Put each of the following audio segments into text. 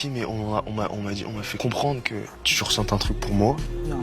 Si, mais on m'a fait comprendre que tu ressens un truc pour moi. Non.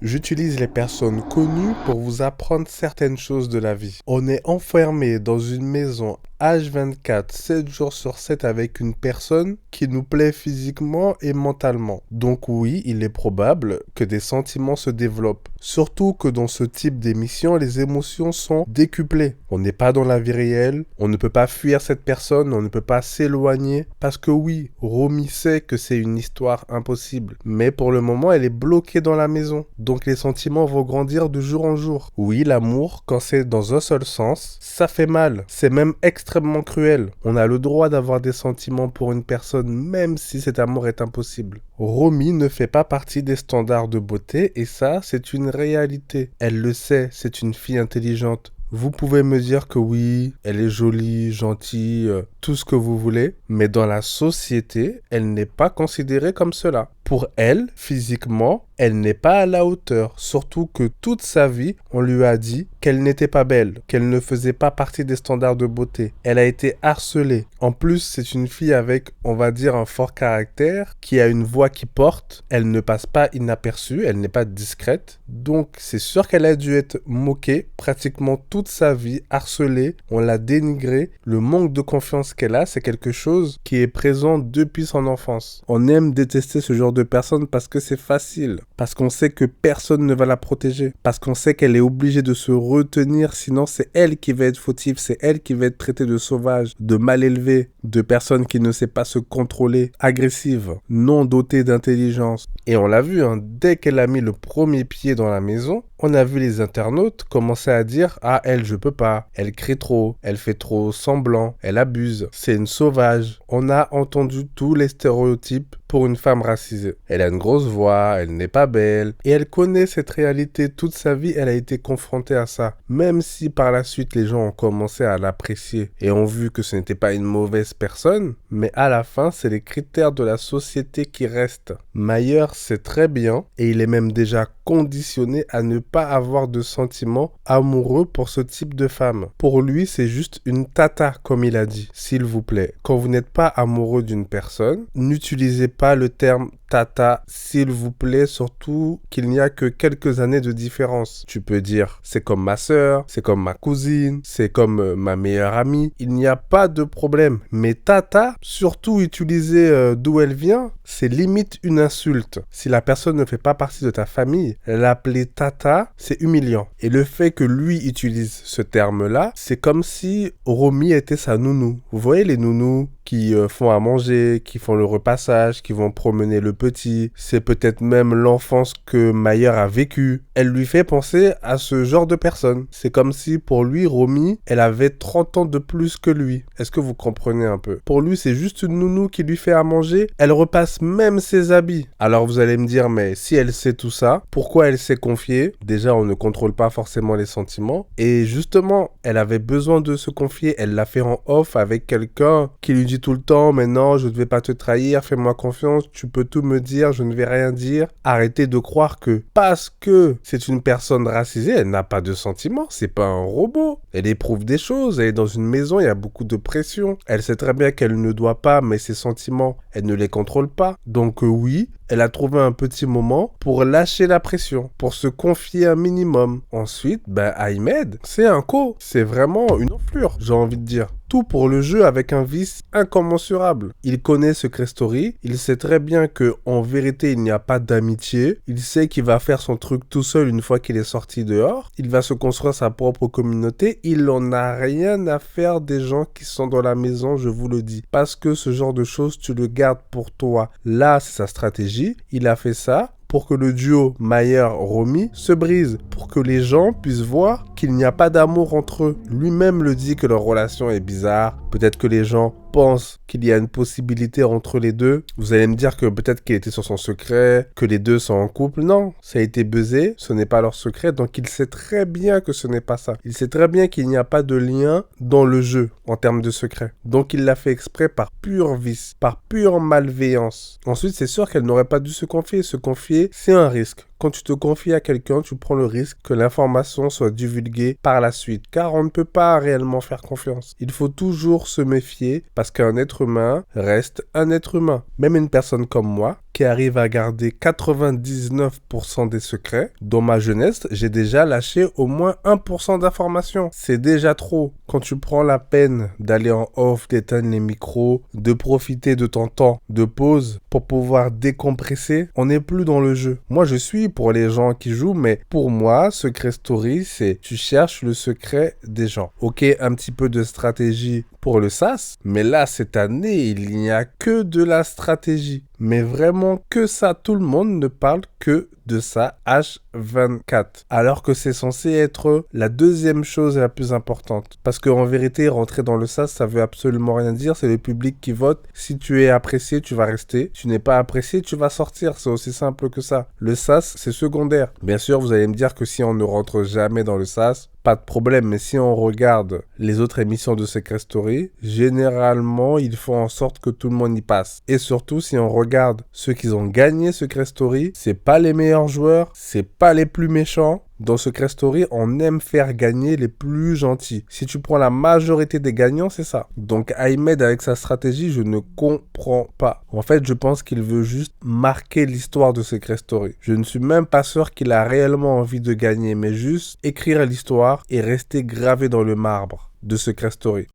J'utilise les personnes connues pour vous apprendre certaines choses de la vie. On est enfermé dans une maison H24, 7 jours sur 7 avec une personne qui nous plaît physiquement et mentalement. Donc oui, il est probable que des sentiments se développent. Surtout que dans ce type d'émission, les émotions sont décuplées. On n'est pas dans la vie réelle, on ne peut pas fuir cette personne, on ne peut pas s'éloigner. Parce que oui, Romy sait que c'est une histoire impossible. Mais pour le moment, elle est bloquée dans la maison. Donc les sentiments vont grandir de jour en jour. Oui, l'amour, quand c'est dans un seul sens, ça fait mal. C'est même extrêmement cruel. On a le droit d'avoir des sentiments pour une personne même si cet amour est impossible. Romy ne fait pas partie des standards de beauté et ça, c'est une réalité. Elle le sait, c'est une fille intelligente. Vous pouvez me dire que oui, elle est jolie, gentille, tout ce que vous voulez, mais dans la société, elle n'est pas considérée comme cela. Pour elle, physiquement, elle n'est pas à la hauteur, surtout que toute sa vie, on lui a dit qu'elle n'était pas belle, qu'elle ne faisait pas partie des standards de beauté. Elle a été harcelée. En plus, c'est une fille avec, on va dire, un fort caractère, qui a une voix qui porte. Elle ne passe pas inaperçue, elle n'est pas discrète. Donc, c'est sûr qu'elle a dû être moquée pratiquement toute sa vie, harcelée, on l'a dénigrée. Le manque de confiance qu'elle a, c'est quelque chose qui est présent depuis son enfance. On aime détester ce genre de personne parce que c'est facile, parce qu'on sait que personne ne va la protéger, parce qu'on sait qu'elle est obligée de se retenir, sinon c'est elle qui va être fautive, c'est elle qui va être traitée de sauvage, de mal élevée, de personne qui ne sait pas se contrôler, agressive, non dotée d'intelligence. Et on l'a vu, hein, dès qu'elle a mis le premier pied dans la maison, on a vu les internautes commencer à dire « Ah, elle, je peux pas. Elle crie trop. Elle fait trop semblant. Elle abuse. C'est une sauvage. » On a entendu tous les stéréotypes pour une femme racisée. Elle a une grosse voix, elle n'est pas belle. Et elle connaît cette réalité toute sa vie, elle a été confrontée à ça. Même si par la suite les gens ont commencé à l'apprécier et ont vu que ce n'était pas une mauvaise personne, mais à la fin, c'est les critères de la société qui restent. Mayer sait très bien, et il est même déjà conditionné à ne pas avoir de sentiments amoureux pour ce type de femme. Pour lui, c'est juste une tata, comme il a dit. S'il vous plaît, quand vous n'êtes pas amoureux d'une personne, n'utilisez pas le terme tata, s'il vous plaît, surtout qu'il n'y a que quelques années de différence. Tu peux dire, c'est comme ma sœur, c'est comme ma cousine, c'est comme ma meilleure amie. Il n'y a pas de problème. Mais tata, surtout utilisé d'où elle vient, c'est limite une insulte. Si la personne ne fait pas partie de ta famille, l'appeler tata, c'est humiliant. Et le fait que lui utilise ce terme-là, c'est comme si Romy était sa nounou. Vous voyez les nounous qui font à manger, qui font le repassage, qui vont promener le petit. C'est peut-être même l'enfance que Mayer a vécue. Elle lui fait penser à ce genre de personne. C'est comme si pour lui, Romy, elle avait 30 ans de plus que lui. Est-ce que vous comprenez un peu? Pour lui, c'est juste une nounou qui lui fait à manger. Elle repasse même ses habits. Alors vous allez me dire, mais si elle sait tout ça, pourquoi elle s'est confiée? Déjà, on ne contrôle pas forcément les sentiments. Et justement, elle avait besoin de se confier. Elle l'a fait en off avec quelqu'un qui lui dit tout le temps, mais non, je ne vais pas te trahir, fais-moi confiance, tu peux tout me dire, je ne vais rien dire. Arrêtez de croire que parce que c'est une personne racisée, elle n'a pas de sentiments, c'est pas un robot. Elle éprouve des choses, elle est dans une maison, il y a beaucoup de pression. Elle sait très bien qu'elle ne doit pas, mais ses sentiments, elle ne les contrôle pas. Donc oui, elle a trouvé un petit moment pour lâcher la pression, pour se confier un minimum. Ensuite, Ahmed, c'est un co. C'est vraiment une enflure, j'ai envie de dire. Tout pour le jeu avec un vice incommensurable. Il connaît Secret Story, il sait très bien que en vérité il n'y a pas d'amitié, il sait qu'il va faire son truc tout seul une fois qu'il est sorti dehors, il va se construire sa propre communauté, il en a rien à faire des gens qui sont dans la maison, je vous le dis. Parce que ce genre de choses, tu le gardes pour toi. Là, c'est sa stratégie, il a fait ça pour que le duo Mayer-Romy se brise, pour que les gens puissent voir qu'il n'y a pas d'amour entre eux. Lui-même le dit que leur relation est bizarre, peut-être que les gens pensent qu'il y a une possibilité entre les deux. Vous allez me dire que peut-être qu'il était sur son secret, que les deux sont en couple. Non, ça a été buzzé, ce n'est pas leur secret, donc il sait très bien que ce n'est pas ça. Il sait très bien qu'il n'y a pas de lien dans le jeu en termes de secret. Donc il l'a fait exprès par pur vice, par pure malveillance. Ensuite, c'est sûr qu'elle n'aurait pas dû se confier. Se confier, c'est un risque. quand tu te confies à quelqu'un, tu prends le risque que l'information soit divulguée par la suite, car on ne peut pas réellement faire confiance. Il faut toujours se méfier parce qu'un être humain reste un être humain. Même une personne comme moi, qui arrive à garder 99% des secrets, dans ma jeunesse, j'ai déjà lâché au moins 1% d'informations. C'est déjà trop. Quand tu prends la peine d'aller en off, d'éteindre les micros, de profiter de ton temps de pause pour pouvoir décompresser, on n'est plus dans le jeu. Moi, je suis pour les gens qui jouent, mais pour moi, Secret Story, c'est tu cherches le secret des gens. Ok, un petit peu de stratégie pour le SAS, mais là, cette année, il n'y a que de la stratégie. Mais vraiment que ça, tout le monde ne parle que de ça H24. Alors que c'est censé être la deuxième chose la plus importante. Parce qu'en vérité, rentrer dans le SAS, ça veut absolument rien dire. C'est le public qui vote. Si tu es apprécié, tu vas rester. Si tu n'es pas apprécié, tu vas sortir. C'est aussi simple que ça. Le SAS, c'est secondaire. Bien sûr, vous allez me dire que si on ne rentre jamais dans le SAS, pas de problème, mais si on regarde les autres émissions de Secret Story, généralement, ils font en sorte que tout le monde y passe. Et surtout, si on regarde ceux qui ont gagné Secret Story, c'est pas les meilleurs joueurs, c'est pas les plus méchants. Dans Secret Story, on aime faire gagner les plus gentils. Si tu prends la majorité des gagnants, c'est ça. Donc Ahmed, avec sa stratégie, je ne comprends pas. En fait, je pense qu'il veut juste marquer l'histoire de Secret Story. Je ne suis même pas sûr qu'il a réellement envie de gagner, mais juste écrire l'histoire et rester gravé dans le marbre de Secret Story.